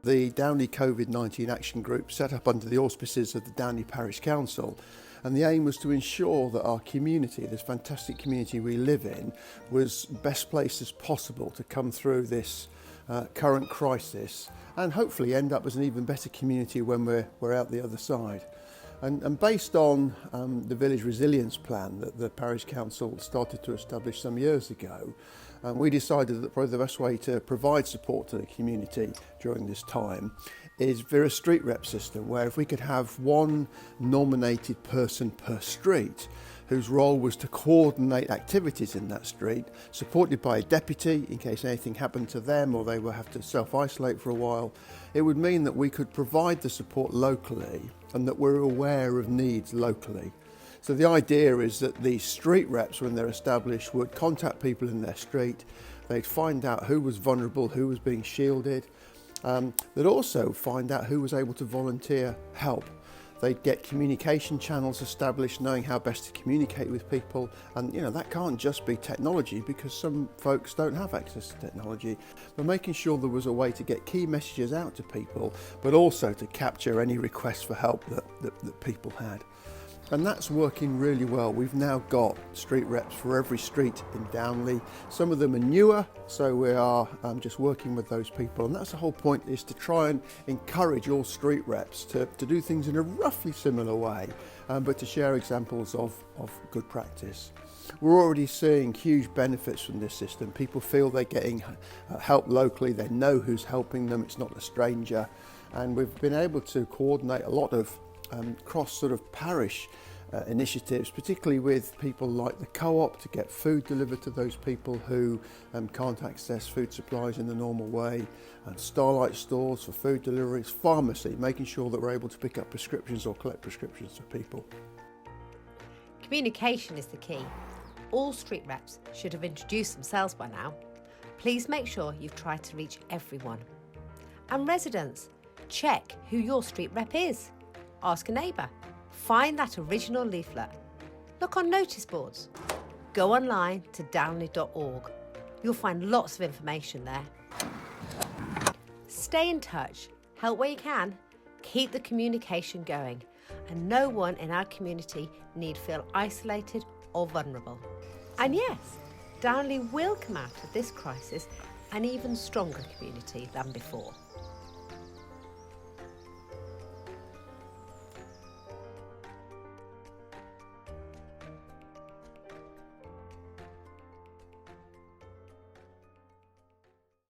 The Downley Covid Action Group set up under the auspices of the Downley Parish Council, and the aim was to ensure that our community, this fantastic community we live in, was best placed as possible to come through this current crisis and hopefully end up as an even better community when we're out the other side. And based on the village resilience plan that the Parish Council started to establish some years ago, we decided that probably the best way to provide support to the community during this time is via a street rep system, where if we could have one nominated person per street whose role was to coordinate activities in that street, supported by a deputy in case anything happened to them or they would have to self-isolate for a while, it would mean that we could provide the support locally and that we're aware of needs locally. So the idea is that these street reps, when they're established, would contact people in their street. They'd find out who was vulnerable, who was being shielded. They'd also find out who was able to volunteer help. They'd get communication channels established, knowing how best to communicate with people. And that can't just be technology, because some folks don't have access to technology. But making sure there was a way to get key messages out to people, but also to capture any requests for help that people had. And that's working really well. We've now got street reps for every street in Downley. Some of them are newer, so we are just working with those people. And that's the whole point, is to try and encourage all street reps to do things in a roughly similar way, but to share examples of good practice. We're already seeing huge benefits from this system. People feel they're getting help locally, they know who's helping them, it's not a stranger. And we've been able to coordinate a lot of cross parish initiatives, particularly with people like the co-op, to get food delivered to those people who can't access food supplies in the normal way, and Starlight stores for food deliveries, pharmacy, making sure that we're able to pick up prescriptions or collect prescriptions for people. Communication is the key. All street reps should have introduced themselves by now. Please make sure you've tried to reach everyone. And residents, check who your street rep is. Ask a neighbour. Find that original leaflet. Look on notice boards. Go online to downley.org. You'll find lots of information there. Stay in touch, help where you can, keep the communication going, and no one in our community need feel isolated or vulnerable. And yes, Downley will come out of this crisis an even stronger community than before.